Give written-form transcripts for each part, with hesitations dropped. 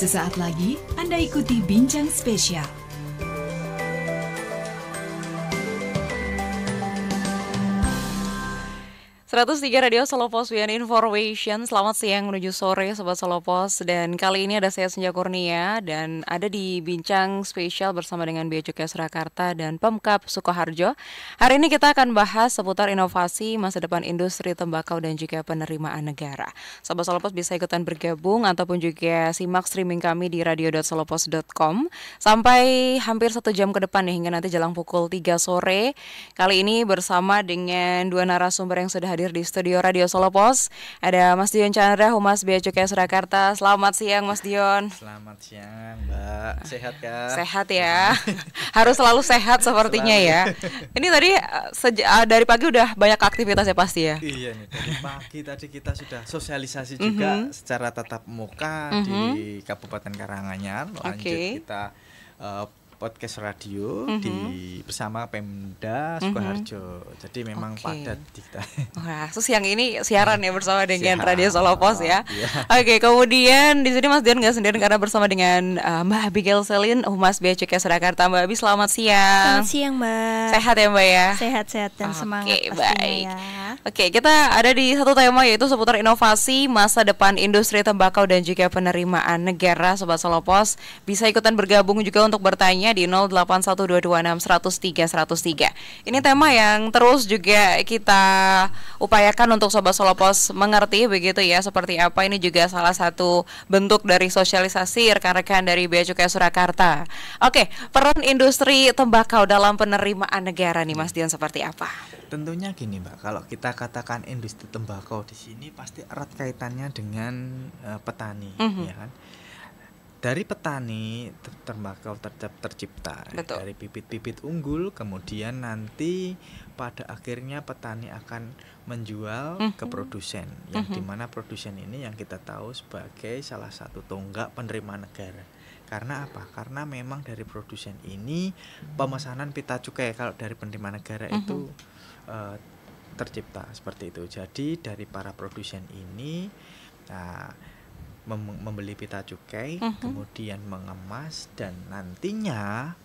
Sesaat lagi Anda ikuti Bincang Spesial. 103 Radio Solo Pos Wian Information. Selamat siang menuju sore Sobat Solo Pos. Dan kali ini ada saya Senja Kurnia dan ada di Bincang Spesial bersama dengan Bea Cukai Surakarta dan Pemkab Sukoharjo. Hari ini kita akan bahas seputar inovasi masa depan industri tembakau dan juga penerimaan negara. Sobat Solo Pos bisa ikutan bergabung ataupun juga simak streaming kami di radio.solopos.com sampai hampir 1 jam ke depan nih, hingga nanti jelang pukul 3 sore. Kali ini bersama dengan dua narasumber yang sudah hadir di studio Radio Solo Pos. Ada Mas Dion Chandra, Humas Bea Cukai Surakarta. Selamat siang Mas Dion. Selamat siang Mbak, sehat kan? Sehat ya. Harus selalu sehat sepertinya ya. Ini tadi dari pagi udah banyak aktivitas ya pasti ya. Iya nih, dari pagi tadi kita sudah sosialisasi juga secara tatap muka di Kabupaten Karanganyar. Lanjut kita podcast radio bersama Pemda Sukoharjo. Jadi memang padat kita. Wah, terus yang ini siaran ya bersama dengan Radio Solo Pos ya. Oke, kemudian di sini Mas Dion nggak sendiri karena bersama dengan Mbak Abigail Selin, Humas Bea Cukai Surakarta. Mbak Abi, selamat siang. Selamat siang Mbak. Sehat ya Mbak ya? Sehat-sehat dan semangat pastinya baik. ya. Oke, kita ada di satu tema yaitu seputar inovasi masa depan industri tembakau dan juga penerimaan negara. Sobat Solo Pos bisa ikutan bergabung juga untuk bertanya di 081226103103. Ini tema yang terus juga kita upayakan untuk Sobat Solo Pos mengerti begitu ya, seperti apa. Ini juga salah satu bentuk dari sosialisasi rekan-rekan dari Bea Cukai Surakarta. Oke, peran industri tembakau dalam penerimaan negara nih Mas Dion seperti apa? Tentunya gini Mbak, kalau kita katakan industri tembakau di sini pasti erat kaitannya dengan petani, ya kan? Dari petani tembakau tercipta. Betul. Dari bibit-bibit unggul, kemudian nanti pada akhirnya petani akan menjual ke produsen, yang dimana produsen ini yang kita tahu sebagai salah satu tonggak penerimaan negara. Karena apa? Karena memang dari produsen ini pemesanan pita cukai kalau dari penerimaan negara itu tercipta seperti itu. Jadi dari para produsen ini membeli pita cukai, kemudian mengemas dan nantinya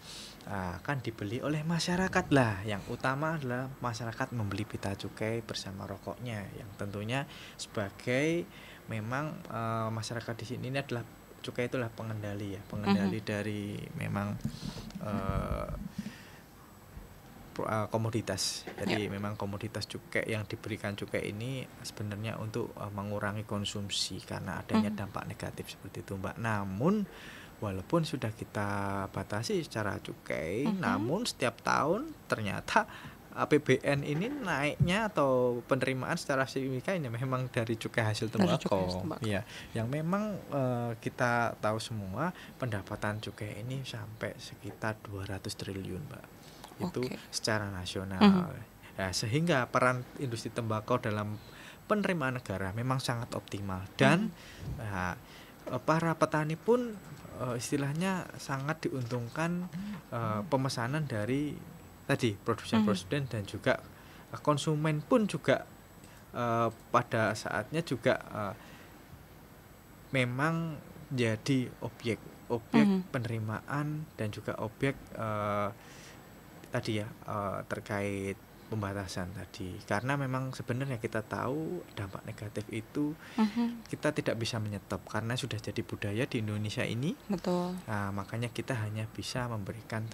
akan dibeli oleh masyarakat lah. Yang utama adalah masyarakat membeli pita cukai bersama rokoknya, yang tentunya sebagai memang masyarakat di sini ini adalah cukai itulah pengendali ya, pengendali dari memang komoditas. Jadi memang komoditas cukai yang diberikan cukai ini sebenarnya untuk mengurangi konsumsi karena adanya dampak negatif seperti itu Mbak. Namun walaupun sudah kita batasi secara cukai, namun setiap tahun ternyata APBN ini naiknya atau penerimaan secara signifikan ini memang dari cukai hasil tembakau. Ya, yang memang kita tahu semua pendapatan cukai ini sampai sekitar 200 triliun Mbak. Itu secara nasional. Nah, sehingga peran industri tembakau dalam penerimaan negara memang sangat optimal dan para petani pun istilahnya sangat diuntungkan pemesanan dari tadi produsen-produsen dan juga konsumen pun juga pada saatnya juga memang jadi objek penerimaan dan juga objek tadi ya terkait pembatasan tadi, karena memang sebenarnya kita tahu dampak negatif itu kita tidak bisa menyetop karena sudah jadi budaya di Indonesia ini. Betul. Nah, makanya kita hanya bisa memberikan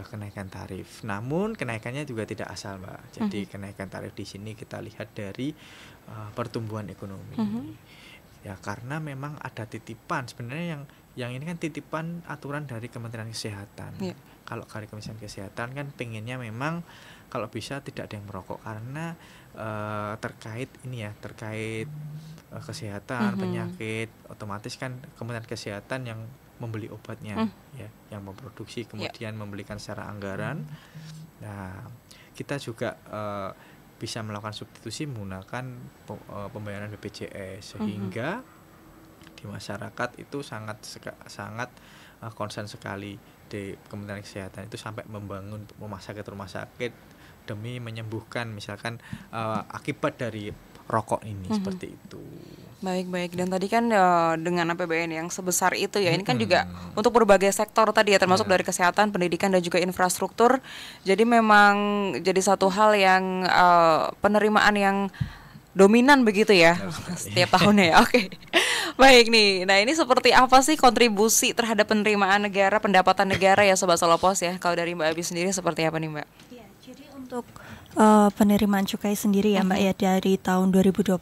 kenaikan tarif. Namun kenaikannya juga tidak asal Mbak. Jadi kenaikan tarif di sini kita lihat dari pertumbuhan ekonomi. Ya karena memang ada titipan sebenarnya yang ini kan titipan aturan dari Kementerian Kesehatan. Kalau dari Kementerian Kesehatan kan pengennya memang kalau bisa tidak ada yang merokok karena terkait kesehatan penyakit, otomatis kan Kementerian Kesehatan yang membeli obatnya, ya, yang memproduksi kemudian membelikan secara anggaran. Nah, kita juga bisa melakukan substitusi menggunakan pembayaran BPJS sehingga di masyarakat itu sangat concern sekali di Kementerian Kesehatan itu sampai membangun rumah sakit demi menyembuhkan misalkan akibat dari rokok ini seperti itu. Baik-baik, dan tadi kan dengan APBN yang sebesar itu ya, ini kan juga untuk berbagai sektor tadi ya, termasuk dari kesehatan, pendidikan dan juga infrastruktur. Jadi memang jadi satu hal yang penerimaan yang dominan begitu ya setiap tahunnya ya. Oke. Baik nih. Nah, ini seperti apa sih kontribusi terhadap penerimaan negara, pendapatan negara ya Sobat Solopos ya? Kalau dari Mbak Abi sendiri seperti apa nih, Mbak? Ya, jadi untuk penerimaan cukai sendiri ya Mbak ya, dari tahun 2024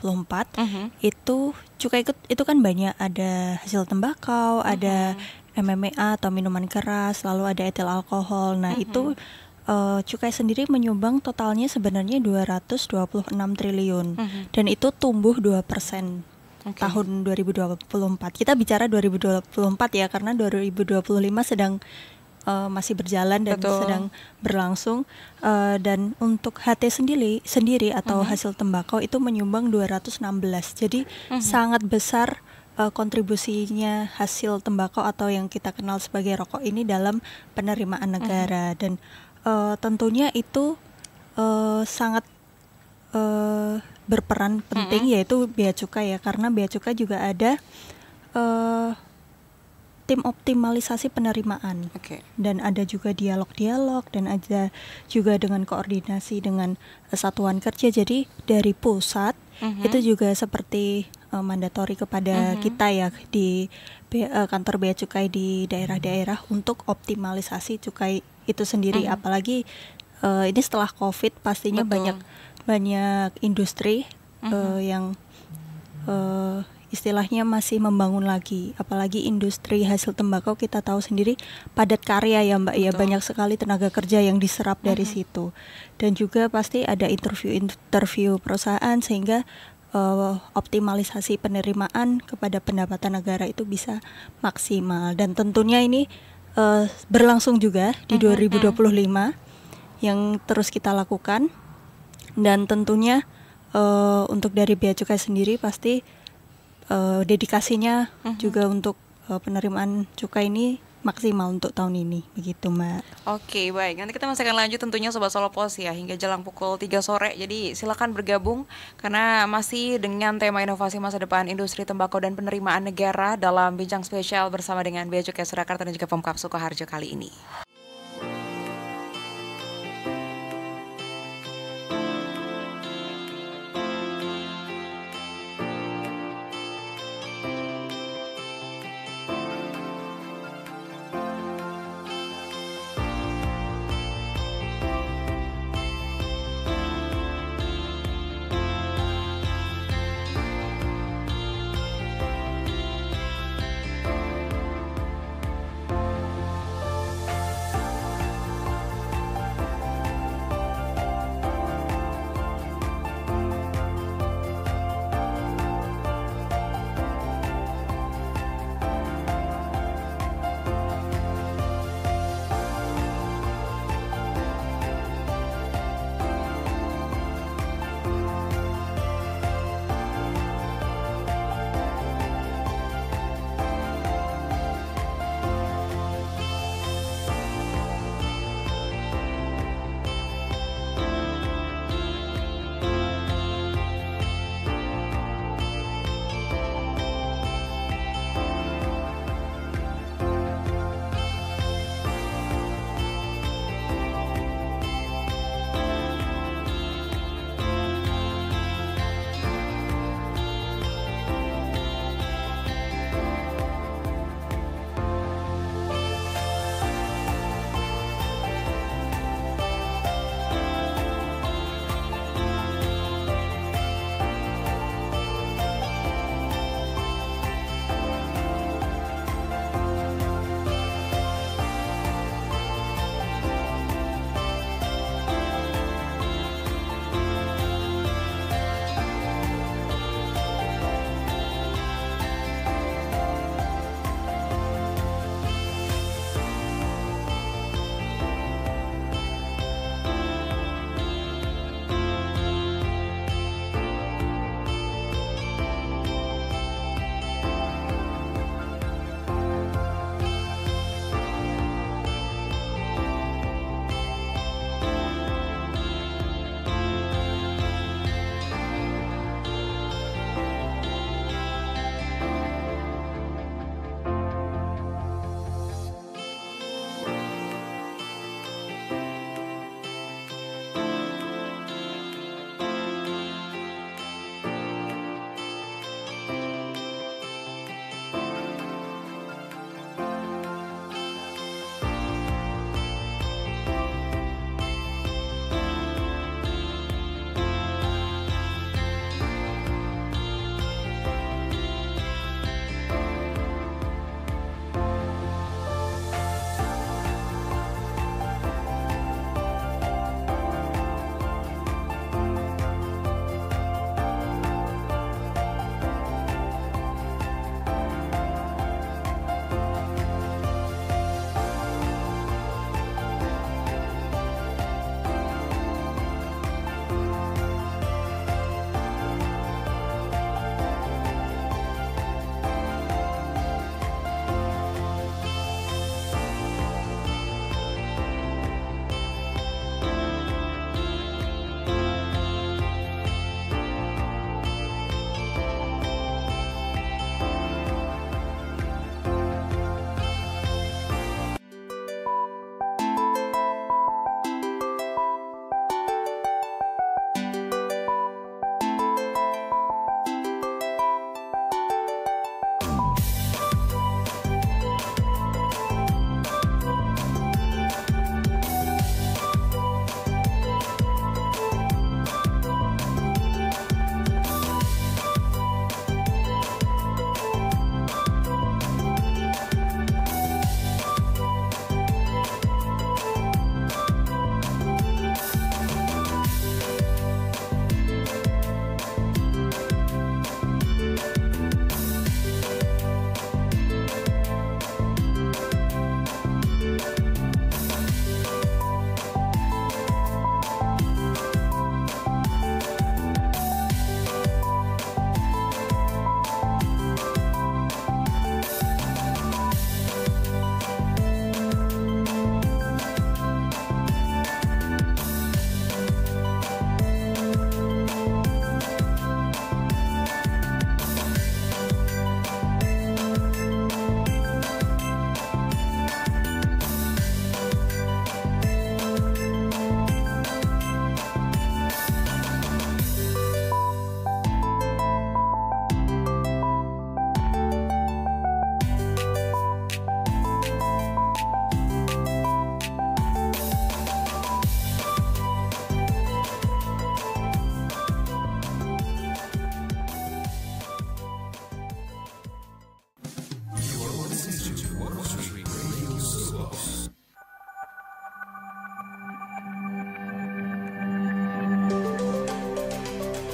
itu cukai itu kan banyak, ada hasil tembakau, ada MMA atau minuman keras, lalu ada etil alkohol. Nah, itu cukai sendiri menyumbang totalnya sebenarnya 226 triliun dan itu tumbuh 2% tahun 2024. Kita bicara 2024 ya, karena 2025 sedang masih berjalan dan sedang berlangsung, dan untuk HT sendiri atau hasil tembakau itu menyumbang 216. Jadi sangat besar kontribusinya hasil tembakau atau yang kita kenal sebagai rokok ini dalam penerimaan negara, dan tentunya itu sangat berperan penting yaitu bea cukai ya, karena bea cukai juga ada tim optimalisasi penerimaan, dan ada juga dialog-dialog, dan ada juga dengan koordinasi dengan satuan kerja. Jadi dari pusat itu juga seperti mandatori kepada kita ya di kantor bea cukai di daerah-daerah untuk optimalisasi cukai itu sendiri. Apalagi ini setelah COVID pastinya banyak industri yang istilahnya masih membangun lagi, apalagi industri hasil tembakau kita tahu sendiri padat karya ya Mbak ya, banyak sekali tenaga kerja yang diserap dari situ, dan juga pasti ada interview perusahaan sehingga optimalisasi penerimaan kepada pendapatan negara itu bisa maksimal, dan tentunya ini berlangsung juga di 2025 yang terus kita lakukan, dan tentunya untuk dari bea cukai sendiri pasti dedikasinya juga untuk penerimaan cukai ini maksimal untuk tahun ini, begitu Mbak. Oke, baik. Nanti kita masih akan lanjut tentunya Sobat Solopos ya, hingga jelang pukul 3 sore. Jadi silakan bergabung karena masih dengan tema inovasi masa depan industri tembakau dan penerimaan negara dalam bincang spesial bersama dengan Bea Cukai Surakarta dan juga Pemkab Sukoharjo kali ini.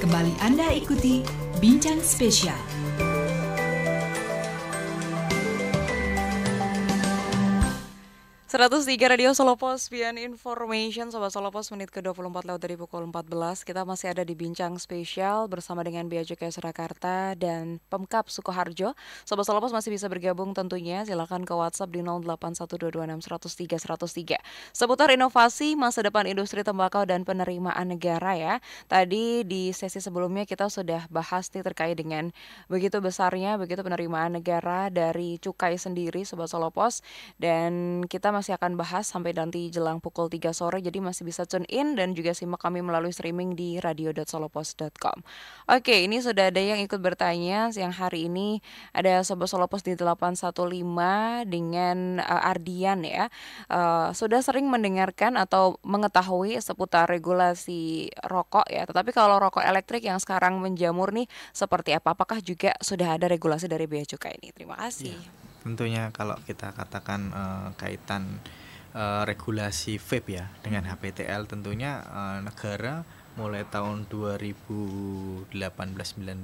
Kembali Anda ikuti Bincang Spesial. 103 Radio Solo Post Bian Information, Sobat Solo Post, menit ke-24 lewat dari pukul 14. Kita masih ada di Bincang Spesial bersama dengan Bea Cukai Surakarta dan Pemkab Sukoharjo. Sobat Solo Post masih bisa bergabung tentunya, silakan ke WhatsApp di 081226103103. Seputar inovasi masa depan industri tembakau dan penerimaan negara ya. Tadi di sesi sebelumnya kita sudah bahas nih terkait dengan begitu besarnya, begitu penerimaan negara dari cukai sendiri, Sobat Solo Post. Dan kita masih akan bahas sampai nanti jelang pukul 3 sore, jadi masih bisa tune in dan juga simak kami melalui streaming di radio.solopost.com. Oke, ini sudah ada yang ikut bertanya siang hari ini. Ada Sobat Solo Post di 815 dengan Ardian ya. Sudah sering mendengarkan atau mengetahui seputar regulasi rokok ya, tetapi kalau rokok elektrik yang sekarang menjamur nih seperti apa? Apakah juga sudah ada regulasi dari Bea Cukai ini? Terima kasih. Ya, tentunya kalau kita katakan kaitan regulasi vape ya dengan HPTL, tentunya negara mulai tahun 2018-19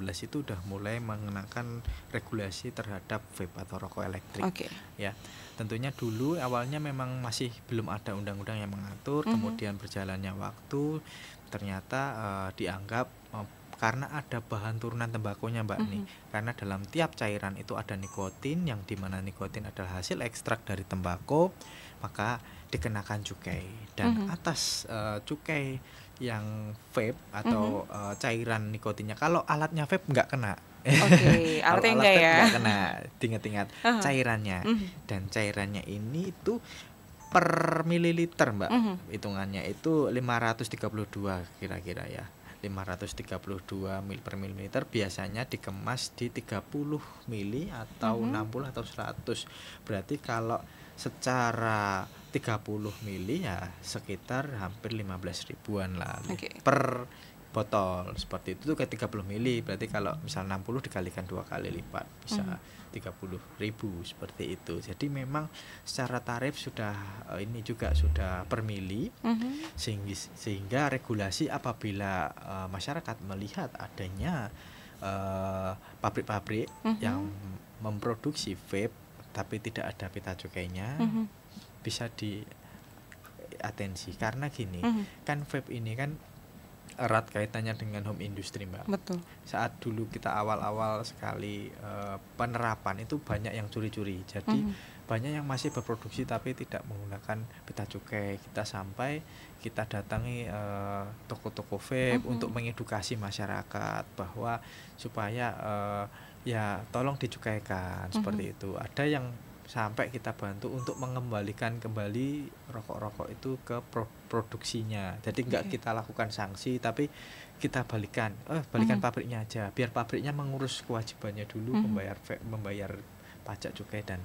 itu udah mulai mengenakan regulasi terhadap vape atau rokok elektrik. Ya, tentunya dulu awalnya memang masih belum ada undang-undang yang mengatur, kemudian berjalannya waktu ternyata dianggap karena ada bahan turunan tembakunya Mbak nih, karena dalam tiap cairan itu ada nikotin, yang dimana nikotin adalah hasil ekstrak dari tembakau, maka dikenakan cukai. Dan atas cukai yang vape atau cairan nikotinnya, kalau alatnya vape nggak kena. Oke, artinya enggak ya? Nggak kena, ingat-ingat cairannya. Dan cairannya ini itu per mililiter Mbak, hitungannya itu 532 kira-kira ya. 532 ml per mililiter, biasanya dikemas di 30 mili atau 60 atau 100. Berarti kalau secara 30 mili ya sekitar hampir 15 ribuan lah per botol. Seperti itu ke 30 mili, berarti kalau misal 60 dikalikan 2 kali lipat bisa 30.000 seperti itu. Jadi memang secara tarif sudah ini juga sudah per mili, sehingga regulasi apabila masyarakat melihat adanya pabrik-pabrik yang memproduksi vape tapi tidak ada pita cukainya, bisa diatensi. Karena gini, kan vape ini kan erat kaitannya dengan home industry Mbak. Betul. Saat dulu kita awal-awal sekali penerapan itu banyak yang curi-curi. Jadi banyak yang masih berproduksi tapi tidak menggunakan pita cukai. Kita sampai kita datangi toko-toko vape untuk mengedukasi masyarakat bahwa supaya ya tolong dicukaikan seperti itu. Ada yang sampai kita bantu untuk mengembalikan kembali rokok-rokok itu ke produksinya. Jadi enggak kita lakukan sanksi, tapi kita balikan pabriknya aja, biar pabriknya mengurus kewajibannya dulu, membayar pajak cukai dan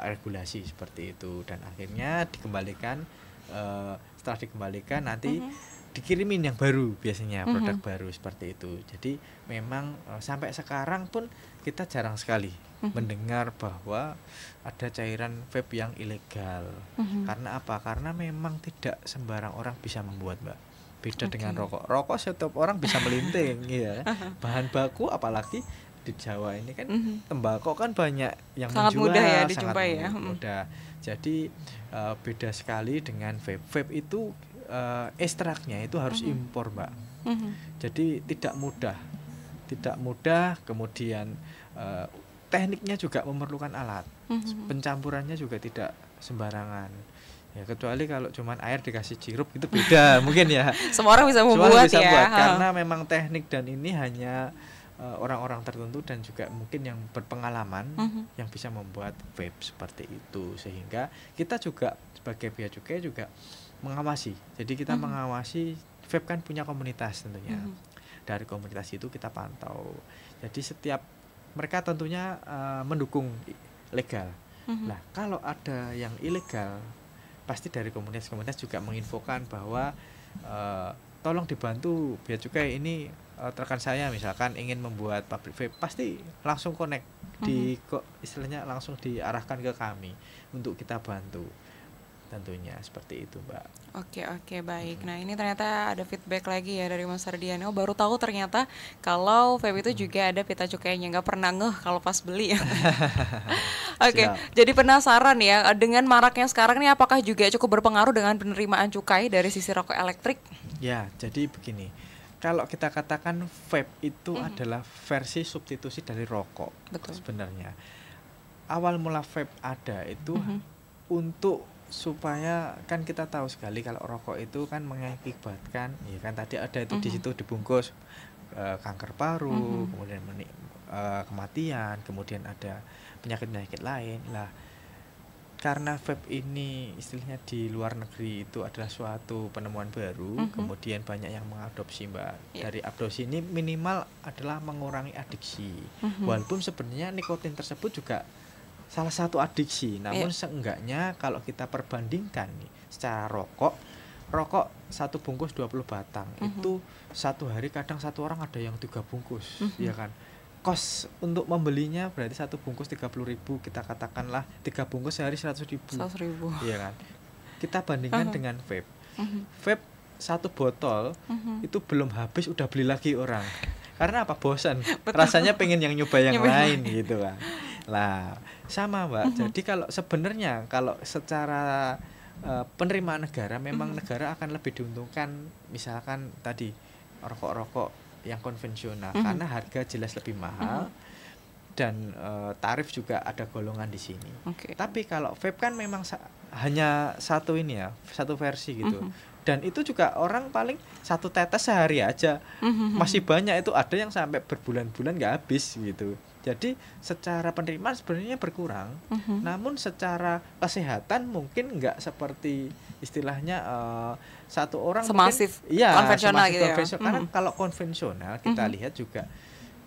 regulasi seperti itu. Dan akhirnya dikembalikan, setelah dikembalikan nanti dikirimin yang baru, biasanya produk baru seperti itu. Jadi memang sampai sekarang pun kita jarang sekali mendengar bahwa ada cairan vape yang ilegal. Karena apa? Karena memang tidak sembarang orang bisa membuat Mbak. Beda dengan rokok. Rokok setiap orang bisa melinting ya. Bahan baku apalagi di Jawa ini kan tembakau kan banyak yang sangat menjual, mudah ya dijumpai ya. Mudah. Jadi beda sekali dengan vape. Vape itu ekstraknya itu harus impor Mbak. Jadi tidak mudah, kemudian tekniknya juga memerlukan alat, pencampurannya juga tidak sembarangan ya, kecuali kalau cuman air dikasih sirup itu beda mungkin ya. Semua orang bisa membuat ya. Karena memang teknik dan ini hanya orang-orang tertentu dan juga mungkin yang berpengalaman yang bisa membuat vape seperti itu, sehingga kita juga sebagai Bea Cukai juga mengawasi. Jadi kita mengawasi, vape kan punya komunitas tentunya. Dari komunitas itu kita pantau. Jadi setiap mereka tentunya mendukung legal. Nah, kalau ada yang ilegal, pasti dari komunitas-komunitas juga menginfokan bahwa tolong dibantu Bea Cukai ini, rekan saya misalkan ingin membuat pabrik vape, pasti langsung connect istilahnya langsung diarahkan ke kami untuk kita bantu. tentunya seperti itu, Mbak. Oke, baik. Nah, ini ternyata ada feedback lagi ya dari Mas Ardian. Oh, baru tahu ternyata kalau vape itu juga ada pita cukainya. Nggak pernah ngeh kalau pas beli ya. Oke, Siap. jadi penasaran ya dengan maraknya sekarang nih, apakah juga cukup berpengaruh dengan penerimaan cukai dari sisi rokok elektrik? Ya, jadi begini. Kalau kita katakan vape itu adalah versi substitusi dari rokok. Betul. Sebenarnya awal mula vape ada itu untuk supaya, kan kita tahu sekali kalau rokok itu kan mengakibatkan, ya kan tadi ada itu di situ dibungkus kanker paru, kemudian kematian, kemudian ada penyakit-penyakit lain. Lah, karena vape ini istilahnya di luar negeri itu adalah suatu penemuan baru, kemudian banyak yang mengadopsi, Mbak. Dari adopsi ini minimal adalah mengurangi adiksi. Walaupun sebenarnya nikotin tersebut juga salah satu adiksi, namun seenggaknya kalau kita perbandingkan nih secara rokok satu bungkus 20 batang itu satu hari kadang satu orang ada yang 3 bungkus, ya kan. Kos untuk membelinya berarti satu bungkus 30.000, kita katakanlah 3 bungkus sehari 100.000. 100.000. Iya kan. Kita bandingkan dengan vape. Vape satu botol itu belum habis udah beli lagi orang. Karena apa? Bosan. Rasanya pengen yang nyoba yang lain gitu kan. Lah, sama, Mbak. Jadi kalau sebenarnya kalau secara penerimaan negara memang negara akan lebih diuntungkan misalkan tadi rokok-rokok yang konvensional karena harga jelas lebih mahal dan tarif juga ada golongan di sini. Tapi kalau vape kan memang hanya satu ini ya, satu versi gitu. Dan itu juga orang paling satu tetes sehari aja. Masih banyak itu, ada yang sampai berbulan-bulan nggak habis gitu. Jadi secara penerimaan sebenarnya berkurang, namun secara kesehatan mungkin nggak seperti istilahnya satu orang semasif mungkin, ya, konvensional semasif gitu konvensional. ya. Karena kalau konvensional kita lihat juga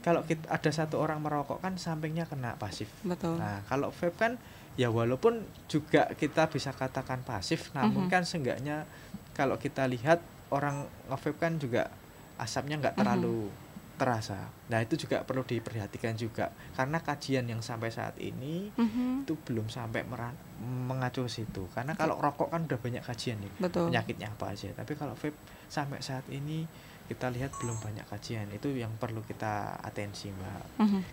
kalau ada satu orang merokok kan sampingnya kena pasif. Betul. Nah kalau vape kan ya walaupun juga kita bisa katakan pasif, namun kan seenggaknya kalau kita lihat orang nge-vape kan juga asapnya nggak terlalu terasa. Nah itu juga perlu diperhatikan juga karena kajian yang sampai saat ini itu belum sampai mengacu situ. Karena kalau rokok kan udah banyak kajian nih, penyakitnya apa aja. Tapi kalau vape sampai saat ini kita lihat belum banyak kajian. Itu yang perlu kita atensi, Mbak.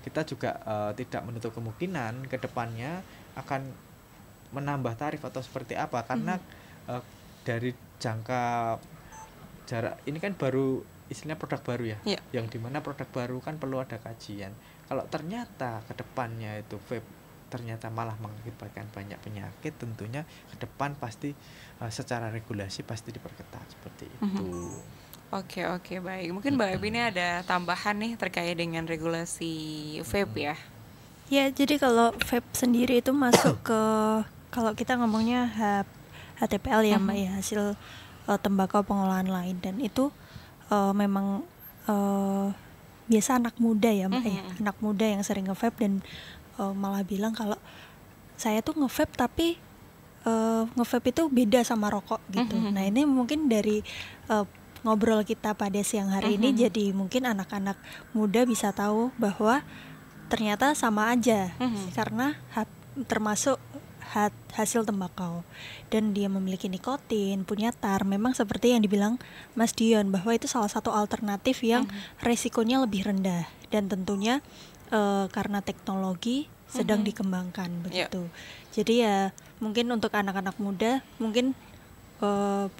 Kita juga tidak menutup kemungkinan ke depannya akan menambah tarif atau seperti apa karena dari jangka jarak ini kan baru istilahnya produk baru ya, yang dimana produk baru kan perlu ada kajian. Kalau ternyata ke depannya itu vape ternyata malah mengakibatkan banyak penyakit, tentunya ke depan pasti secara regulasi pasti diperketat seperti itu. Oke, baik. Mungkin Mbak Abi ini ada tambahan nih terkait dengan regulasi vape ya. Ya, jadi kalau vape sendiri itu masuk ke, kalau kita ngomongnya HTPL ya Mbak ya, hasil tembakau pengolahan lain, dan itu memang biasa anak muda ya Mbak ya, anak muda yang sering nge-vape dan malah bilang kalau saya tuh nge-vape tapi nge-vape itu beda sama rokok gitu. Nah ini mungkin dari ngobrol kita pada siang hari ini jadi mungkin anak-anak muda bisa tahu bahwa ternyata sama aja karena termasuk hasil tembakau dan dia memiliki nikotin, punya tar. Memang seperti yang dibilang Mas Dion bahwa itu salah satu alternatif yang resikonya lebih rendah dan tentunya karena teknologi sedang dikembangkan begitu. Jadi ya mungkin untuk anak-anak muda mungkin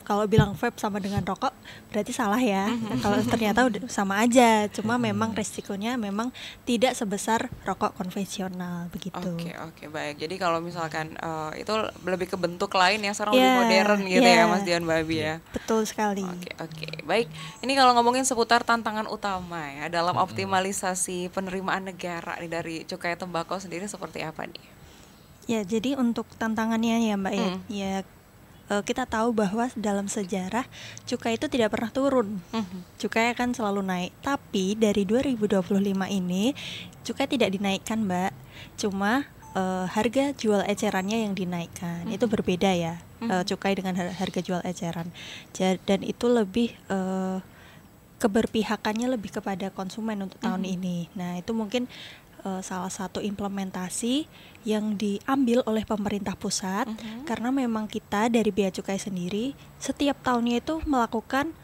kalau bilang vape sama dengan rokok berarti salah ya. Kalau ternyata udah sama aja, cuma memang resikonya memang tidak sebesar rokok konvensional begitu. Oke, baik. Jadi kalau misalkan itu lebih ke bentuk lain yang sekarang lebih modern gitu ya Mas Dion Babi ya. Betul sekali. Oke, baik. Ini kalau ngomongin seputar tantangan utama ya dalam optimalisasi penerimaan negara nih dari cukai tembakau sendiri seperti apa nih? Ya, jadi untuk tantangannya ya Mbak ya kita tahu bahwa dalam sejarah cukai itu tidak pernah turun. Cukai akan selalu naik. Tapi dari 2025 ini cukai tidak dinaikkan, Mbak. Cuma harga jual ecerannya yang dinaikkan. Itu berbeda ya. Cukai dengan harga jual eceran. Dan itu lebih keberpihakannya lebih kepada konsumen untuk tahun ini. Nah, itu mungkin salah satu implementasi yang diambil oleh pemerintah pusat, karena memang kita dari Bea Cukai sendiri setiap tahunnya itu melakukan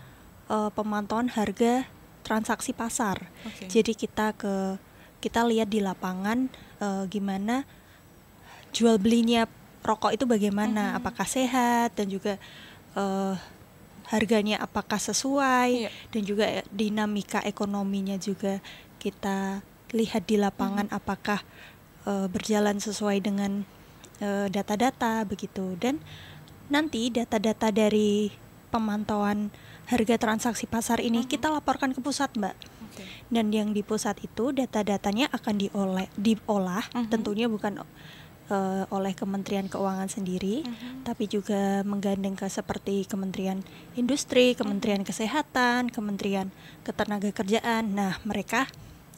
pemantauan harga transaksi pasar. Jadi kita lihat di lapangan gimana jual belinya rokok itu bagaimana, apakah sehat, dan juga harganya apakah sesuai, dan juga dinamika ekonominya juga kita lihat di lapangan apakah berjalan sesuai dengan data-data begitu. Dan nanti data-data dari pemantauan harga transaksi pasar ini kita laporkan ke pusat, Mbak. Dan yang di pusat itu data-datanya akan diolah tentunya bukan oleh Kementerian Keuangan sendiri, tapi juga menggandeng ke seperti Kementerian Industri, Kementerian Kesehatan, Kementerian Ketenagakerjaan. Nah, mereka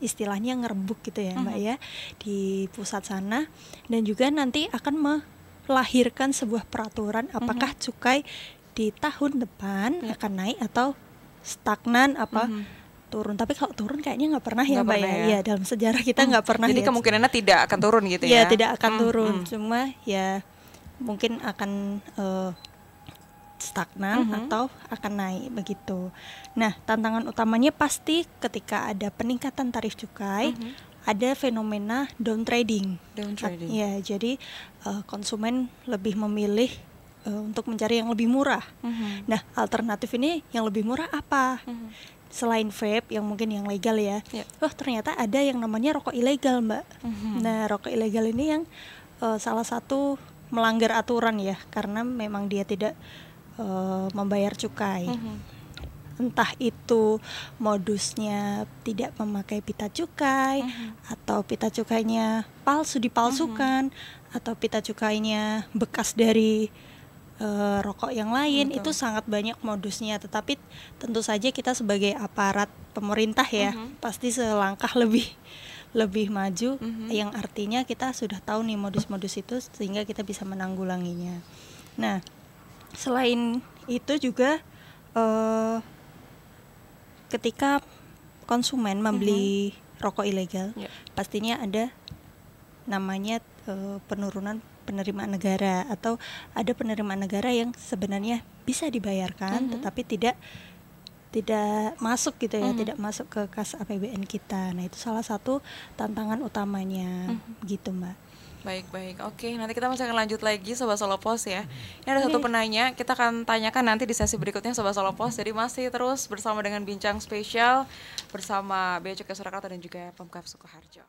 istilahnya ngerebuk gitu ya, Mbak ya, di pusat sana, dan juga nanti akan melahirkan sebuah peraturan apakah cukai di tahun depan akan naik atau stagnan apa turun. Tapi kalau turun kayaknya nggak pernah ya, Mbak ya. Iya, dalam sejarah kita nggak pernah. Jadi kemungkinannya tidak akan turun gitu ya? Iya, tidak akan turun. Cuma ya mungkin akan stagnan atau akan naik begitu. Nah, tantangan utamanya pasti ketika ada peningkatan tarif cukai, ada fenomena down trading. Ya, jadi konsumen lebih memilih untuk mencari yang lebih murah. Nah, alternatif ini yang lebih murah apa? Selain vape yang mungkin yang legal ya. Ternyata ada yang namanya rokok ilegal, Mbak. Nah, rokok ilegal ini yang salah satu melanggar aturan ya, karena memang dia tidak membayar cukai. Entah itu modusnya tidak memakai pita cukai, atau pita cukainya palsu, dipalsukan, atau pita cukainya bekas dari rokok yang lain. Itu sangat banyak modusnya. Tetapi tentu saja kita sebagai aparat pemerintah ya pasti selangkah lebih maju, yang artinya kita sudah tahu nih modus-modus itu sehingga kita bisa menanggulanginya. Nah, selain itu juga ketika konsumen membeli rokok ilegal, pastinya ada namanya penurunan penerimaan negara, atau ada penerimaan negara yang sebenarnya bisa dibayarkan tetapi tidak masuk gitu ya, tidak masuk ke kas APBN kita. Nah, itu salah satu tantangan utamanya gitu, Mbak. Baik. Oke, nanti kita masih akan lanjut lagi Sobat Solopos ya. Ini ada satu penanya, kita akan tanyakan nanti di sesi berikutnya Sobat Solopos. Jadi masih terus bersama dengan bincang spesial bersama Bea Cukai Surakarta dan juga Pemkab Sukoharjo.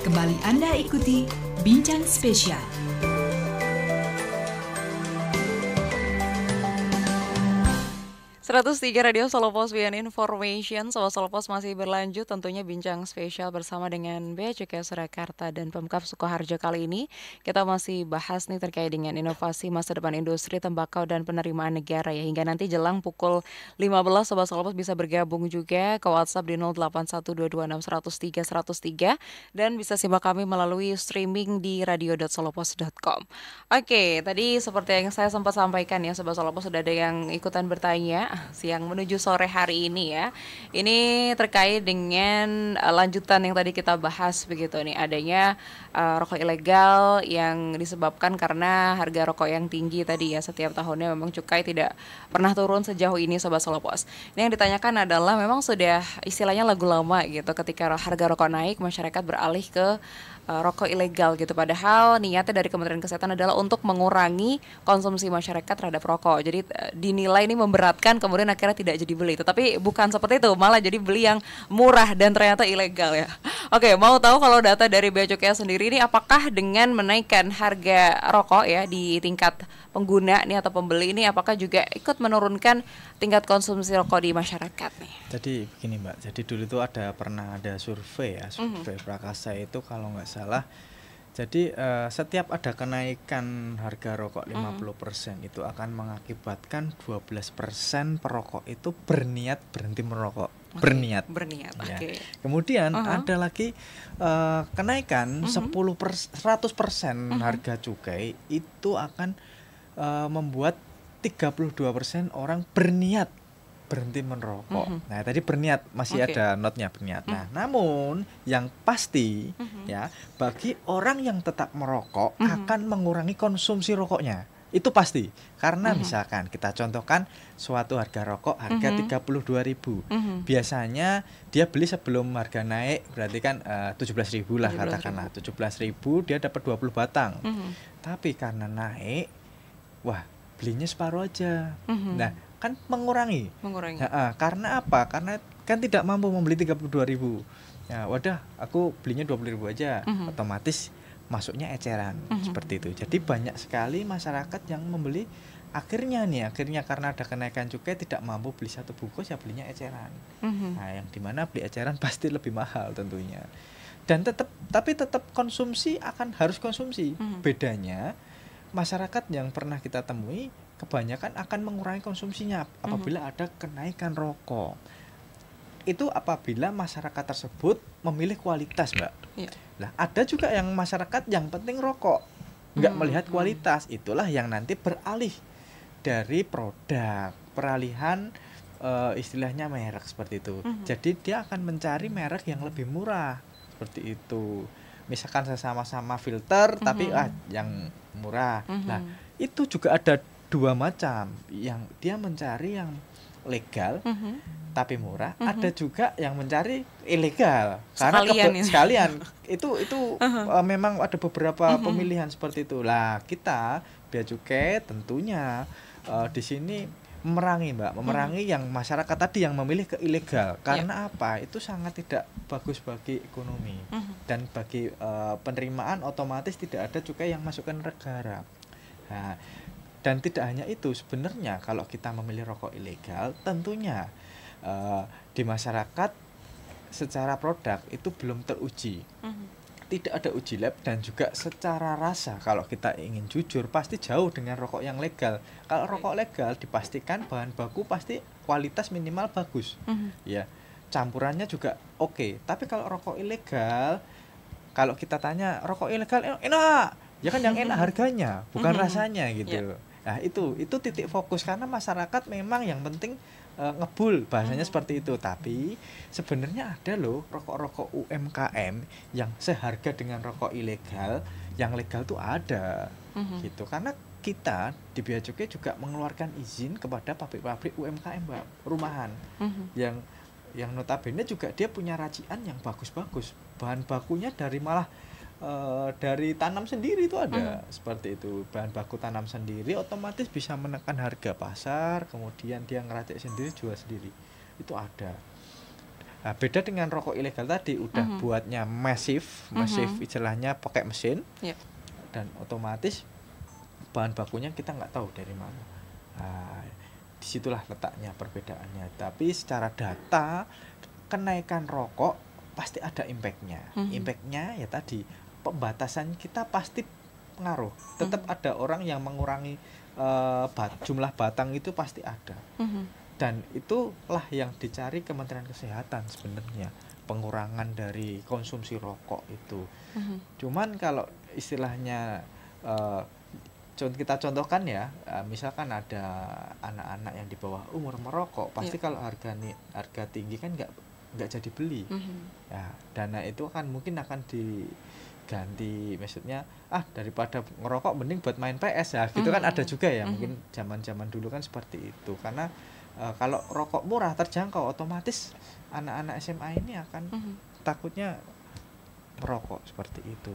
Kembali Anda ikuti Bincang Spesial. 103 Radio Solo Pos WN Information. Sobat Solo Pos masih berlanjut tentunya bincang spesial bersama dengan Bea Cukai Surakarta dan Pemkab Sukoharjo. Kali ini kita masih bahas nih terkait dengan inovasi masa depan industri tembakau dan penerimaan negara ya. Hingga nanti jelang pukul 15 Sobat Solo Pos bisa bergabung juga ke WhatsApp di 081226103103 dan bisa simak kami melalui streaming di radio.solopos.com. Oke, tadi seperti yang saya sempat sampaikan ya Sobat Solo Pos, sudah ada yang ikutan bertanya siang menuju sore hari ini ya. Ini terkait dengan lanjutan yang tadi kita bahas begitu nih, adanya rokok ilegal yang disebabkan karena harga rokok yang tinggi tadi ya. Setiap tahunnya memang cukai tidak pernah turun sejauh ini Sobat Solo Pos. Ini yang ditanyakan adalah memang sudah istilahnya lagu lama gitu, ketika harga rokok naik masyarakat beralih ke rokok ilegal gitu, padahal niatnya dari Kementerian Kesehatan adalah untuk mengurangi konsumsi masyarakat terhadap rokok. Jadi dinilai ini memberatkan, kemudian akhirnya tidak jadi beli. Tetapi bukan seperti itu, malah jadi beli yang murah dan ternyata ilegal ya. Oke, mau tahu kalau data dari Bea Cukai sendiri ini apakah dengan menaikkan harga rokok ya di tingkat pengguna nih atau pembeli ini, apakah juga ikut menurunkan tingkat konsumsi rokok di masyarakat nih? Jadi begini Mbak, jadi dulu itu pernah ada survei ya, survei Prakasa itu kalau nggak salah. Jadi setiap ada kenaikan harga rokok 50% itu akan mengakibatkan 12% perokok itu berniat berhenti merokok. Berniat, ya. Okay. Kemudian ada lagi kenaikan 100% harga cukai itu akan membuat 32% orang berniat berhenti merokok. Nah, tadi berniat masih ada notnya berniat. Nah, namun yang pasti ya, bagi orang yang tetap merokok akan mengurangi konsumsi rokoknya. Itu pasti. Karena misalkan kita contohkan suatu harga rokok harga 32.000. Biasanya dia beli sebelum harga naik, berarti kan 17.000 lah katakanlah. 17.000 dia dapat 20 batang. Tapi karena naik, wah, belinya separuh aja. Nah, kan mengurangi. Ya, karena apa? Karena kan tidak mampu membeli 32.000. Ya, wadah, aku belinya 20.000 aja. Otomatis masuknya eceran seperti itu. Jadi banyak sekali masyarakat yang membeli akhirnya karena ada kenaikan cukai tidak mampu beli satu bungkus, ya belinya eceran. Nah, yang dimana beli eceran pasti lebih mahal tentunya. Dan tapi tetap konsumsi harus konsumsi. Bedanya masyarakat yang pernah kita temui kebanyakan akan mengurangi konsumsinya apabila ada kenaikan rokok. Itu apabila masyarakat tersebut memilih kualitas, Mbak. Nah, ada juga yang masyarakat yang penting rokok, nggak melihat kualitas. Itulah yang nanti beralih dari produk, peralihan istilahnya merek seperti itu. Jadi dia akan mencari merek yang lebih murah seperti itu. Misalkan sama-sama filter tapi yang murah. Nah, itu juga ada dua macam, yang dia mencari yang legal tapi murah, ada juga yang mencari ilegal karena sekalian itu memang ada beberapa pemilihan seperti itu. Lah, kita Bea Cukai tentunya di sini memerangi yang masyarakat tadi yang memilih ke ilegal. Karena apa? Itu sangat tidak bagus bagi ekonomi dan bagi penerimaan, otomatis tidak ada cukai yang masuk ke negara. Nah, dan tidak hanya itu, sebenarnya kalau kita memilih rokok ilegal, tentunya di masyarakat secara produk itu belum teruji. Tidak ada uji lab, dan juga secara rasa kalau kita ingin jujur pasti jauh dengan rokok yang legal. Kalau rokok legal dipastikan bahan baku pasti kualitas minimal bagus. Ya, campurannya juga oke. Tapi kalau rokok ilegal, kalau kita tanya rokok ilegal enak, ya kan yang enak harganya, bukan rasanya gitu. Nah, itu titik fokus, karena masyarakat memang yang penting ngebul, bahasanya seperti itu. Tapi sebenarnya ada loh rokok-rokok UMKM yang seharga dengan rokok ilegal. Yang legal tuh ada gitu. Karena kita di Bea Cukai juga mengeluarkan izin kepada pabrik-pabrik UMKM, Mbak, rumahan. Yang notabene juga dia punya racian yang bagus-bagus. Bahan bakunya dari tanam sendiri itu ada. Seperti itu, bahan baku tanam sendiri, otomatis bisa menekan harga pasar, kemudian dia ngeracik sendiri, jual sendiri, itu ada. Nah, beda dengan rokok ilegal tadi udah buatnya masif istilahnya pakai mesin, dan otomatis bahan bakunya kita nggak tahu dari mana. Nah, disitulah letaknya perbedaannya. Tapi secara data kenaikan rokok pasti ada impactnya. Impactnya ya tadi pembatasan kita pasti pengaruh. Tetap ada orang yang mengurangi jumlah batang itu pasti ada. Dan itulah yang dicari Kementerian Kesehatan sebenarnya, pengurangan dari konsumsi rokok itu. Cuman kalau istilahnya kita contohkan ya, misalkan ada anak-anak yang di bawah umur merokok, pasti kalau harga tinggi kan nggak jadi beli. Ya, dana itu kan mungkin akan diganti, maksudnya daripada ngerokok mending buat main PS ya, gitu kan ada juga ya, mungkin zaman-zaman dulu kan seperti itu. Karena kalau rokok murah terjangkau, otomatis anak-anak SMA ini akan takutnya merokok seperti itu.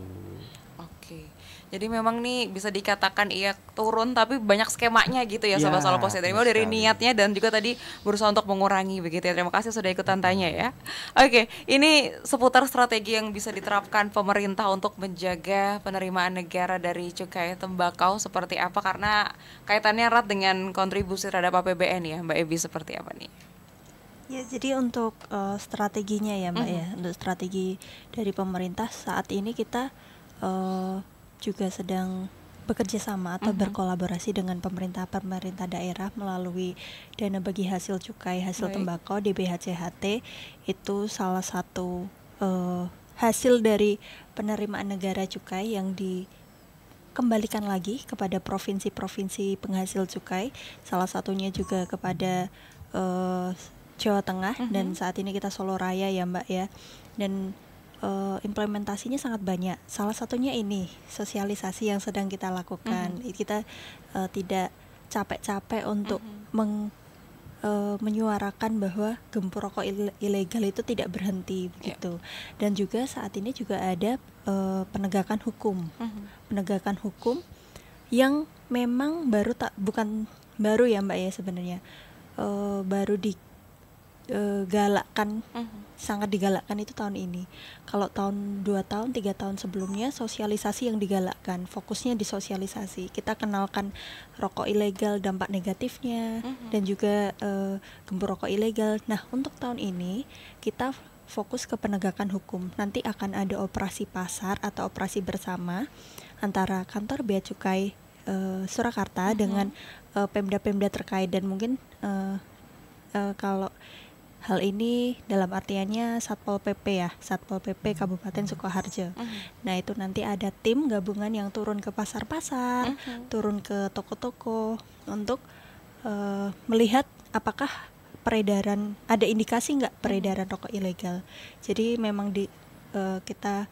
Oke, jadi memang nih bisa dikatakan iya turun tapi banyak skemanya gitu ya, Sobat Solo Pos. Dari niatnya dan juga tadi berusaha untuk mengurangi begitu ya. Terima kasih sudah ikutan tanya ya. Oke, ini seputar strategi yang bisa diterapkan pemerintah untuk menjaga penerimaan negara dari cukai tembakau seperti apa, karena kaitannya erat dengan kontribusi terhadap APBN ya, Mbak Ebi, seperti apa nih? Ya, jadi untuk strateginya ya Mbak ya, untuk strategi dari pemerintah saat ini kita juga sedang bekerja sama atau berkolaborasi dengan pemerintah daerah melalui dana bagi hasil cukai hasil tembakau DBHCHT. Itu salah satu hasil dari penerimaan negara cukai yang dikembalikan lagi kepada provinsi-provinsi penghasil cukai, salah satunya juga kepada Jawa Tengah, dan saat ini kita Solo Raya ya Mbak ya. Dan implementasinya sangat banyak. Salah satunya ini sosialisasi yang sedang kita lakukan. Kita tidak capek-capek untuk menyuarakan bahwa gempur rokok ilegal itu tidak berhenti begitu. Dan juga saat ini juga ada penegakan hukum yang memang bukan baru ya Mbak ya sebenarnya. Baru digalakkan, sangat digalakkan itu tahun ini. Kalau tahun 2 tahun 3 tahun sebelumnya sosialisasi yang digalakkan, fokusnya di sosialisasi. Kita kenalkan rokok ilegal, dampak negatifnya, dan juga gempur rokok ilegal. Nah, untuk tahun ini kita fokus ke penegakan hukum. Nanti akan ada operasi pasar atau operasi bersama antara kantor Bea Cukai Surakarta dengan Pemda-Pemda terkait, dan mungkin kalau hal ini dalam artiannya Satpol PP ya, Satpol PP Kabupaten Sukoharjo. Nah, itu nanti ada tim gabungan yang turun ke pasar-pasar, turun ke toko-toko untuk melihat apakah ada indikasi nggak peredaran rokok ilegal. Jadi memang kita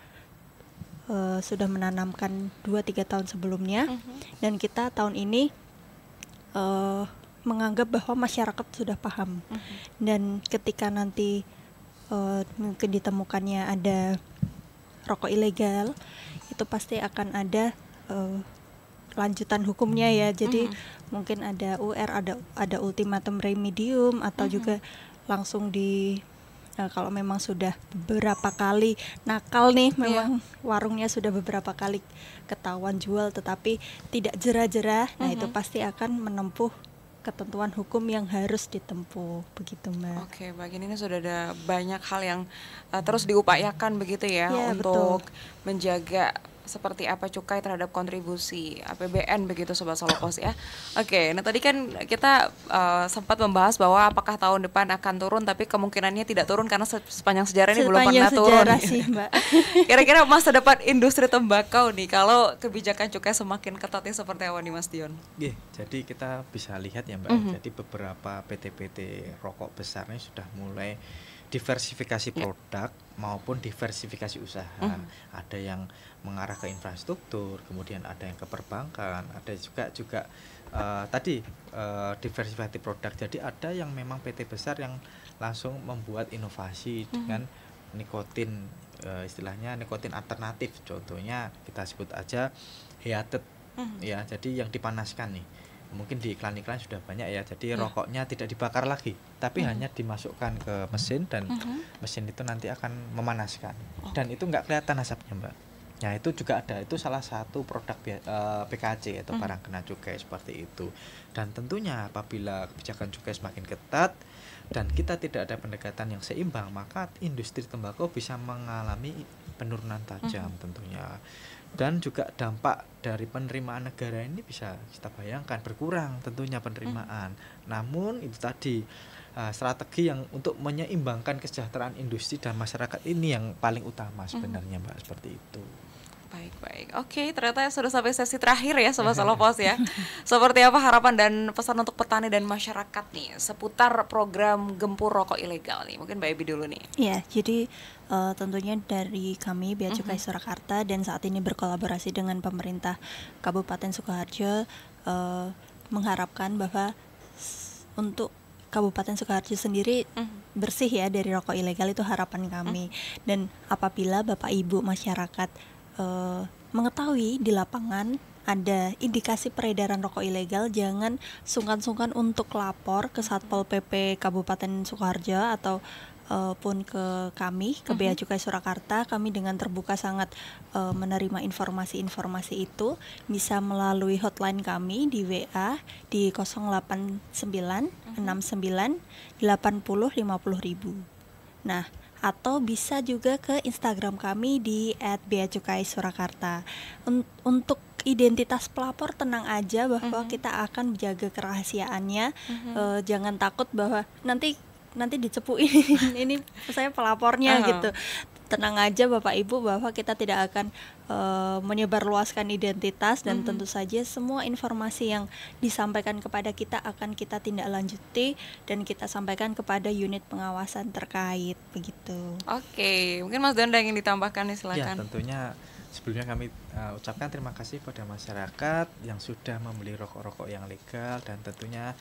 sudah menanamkan 2-3 tahun sebelumnya, dan kita tahun ini menganggap bahwa masyarakat sudah paham, dan ketika nanti mungkin ditemukannya ada rokok ilegal, itu pasti akan ada lanjutan hukumnya ya. Jadi mungkin ada UR, ada ultimatum remedium, atau juga langsung kalau memang sudah beberapa kali nakal nih, memang warungnya sudah beberapa kali ketahuan jual tetapi tidak jera-jera, nah itu pasti akan menempuh ketentuan hukum yang harus ditempuh begitu Mbak. Oke, bagian ini sudah ada banyak hal yang terus diupayakan begitu ya, untuk menjaga seperti apa cukai terhadap kontribusi APBN begitu Sobat Solo Pos ya. Oke, nah tadi kan kita sempat membahas bahwa apakah tahun depan akan turun, tapi kemungkinannya tidak turun karena sepanjang sejarah ini belum pernah turun sih, Mbak. Kira-kira masa depan industri tembakau nih kalau kebijakan cukai semakin ketatnya seperti apa nih Mas Dion? Jadi kita bisa lihat ya Mbak, jadi beberapa PT-PT rokok besar ini sudah mulai diversifikasi produk maupun diversifikasi usaha. Ada yang mengarah ke infrastruktur, kemudian ada yang ke perbankan, ada juga diversifikasi produk. Jadi ada yang memang PT besar yang langsung membuat inovasi dengan nikotin, istilahnya nikotin alternatif. Contohnya kita sebut aja heated ya, jadi yang dipanaskan nih. mungkin di iklan-iklan sudah banyak ya. Jadi rokoknya tidak dibakar lagi, tapi hanya dimasukkan ke mesin dan mesin itu nanti akan memanaskan. Dan itu nggak kelihatan asapnya, Mbak. Nah, itu juga ada. Itu salah satu produk PKC atau barang kena cukai seperti itu. Dan tentunya apabila kebijakan cukai semakin ketat dan kita tidak ada pendekatan yang seimbang, maka industri tembakau bisa mengalami penurunan tajam tentunya. Dan juga dampak dari penerimaan negara ini bisa kita bayangkan berkurang tentunya penerimaan. Namun itu tadi strategi yang untuk menyeimbangkan kesejahteraan industri dan masyarakat ini yang paling utama sebenarnya, Mbak, seperti itu. Baik. Oke, ternyata sudah sampai sesi terakhir ya Sobat Salopos ya. Seperti apa harapan dan pesan untuk petani dan masyarakat nih seputar program gempur rokok ilegal nih? Mungkin Mbak Ebi dulu nih. Ya, jadi tentunya dari kami Bea Cukai Surakarta dan saat ini berkolaborasi dengan pemerintah Kabupaten Sukoharjo mengharapkan bahwa untuk Kabupaten Sukoharjo sendiri bersih ya dari rokok ilegal, itu harapan kami. Dan apabila Bapak Ibu masyarakat mengetahui di lapangan ada indikasi peredaran rokok ilegal, jangan sungkan-sungkan untuk lapor ke Satpol PP Kabupaten Sukoharjo atau pun ke kami, ke Bea Cukai Surakarta. Kami dengan terbuka sangat menerima informasi-informasi itu, bisa melalui hotline kami di WA di 089 69 80 50.000. Nah, atau bisa juga ke Instagram kami di @beacukai_surakarta. Untuk identitas pelapor tenang aja bahwa kita akan menjaga kerahasiaannya. Jangan takut bahwa nanti dicepuin ini saya pelapornya gitu. Tenang aja Bapak Ibu bahwa kita tidak akan menyebarluaskan identitas, dan tentu saja semua informasi yang disampaikan kepada kita akan kita tindak lanjuti dan kita sampaikan kepada unit pengawasan terkait begitu. Oke, mungkin Mas Don ingin ditambahkan nih, silakan. Ya, tentunya sebelumnya kami ucapkan terima kasih pada masyarakat yang sudah membeli rokok-rokok yang legal, dan tentunya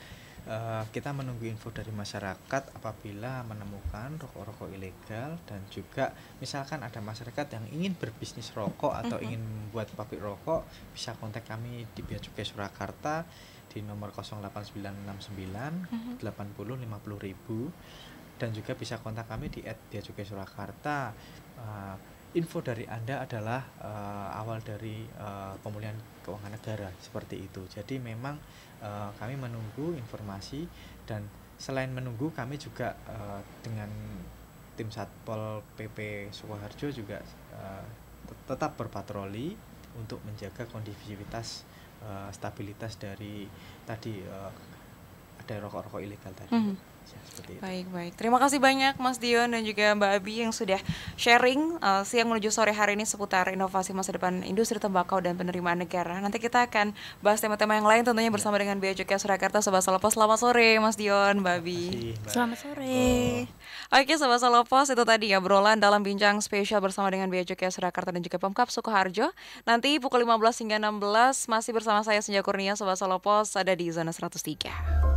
kita menunggu info dari masyarakat apabila menemukan rokok-rokok ilegal, dan juga misalkan ada masyarakat yang ingin berbisnis rokok atau ingin membuat pabrik rokok, bisa kontak kami di Bea Cukai Surakarta di nomor 08969 80 50.000, dan juga bisa kontak kami di @beacukai_surakarta. Info dari Anda adalah awal dari pemulihan keuangan negara, seperti itu. Jadi memang kami menunggu informasi, dan selain menunggu kami juga dengan tim Satpol PP Sukoharjo juga tetap berpatroli untuk menjaga kondusivitas stabilitas dari tadi ada rokok-rokok ilegal tadi. Ya, seperti itu. Baik. Terima kasih banyak Mas Dion dan juga Mbak Abi yang sudah sharing siang menuju sore hari ini seputar inovasi masa depan industri tembakau dan penerimaan negara. Nanti kita akan bahas tema-tema yang lain tentunya bersama dengan Bea Cukai Surakarta. Sobat Salopos, selamat sore Mas Dion, Mbak Abi. Selamat sore. Oke Sobat Salopos, itu tadi ya obrolan dalam bincang spesial bersama dengan Bea Cukai Surakarta dan juga Pemkab Sukoharjo. Nanti pukul 15 hingga 16 masih bersama saya Senja Kurnia. Sobat Salopos ada di Zona 103.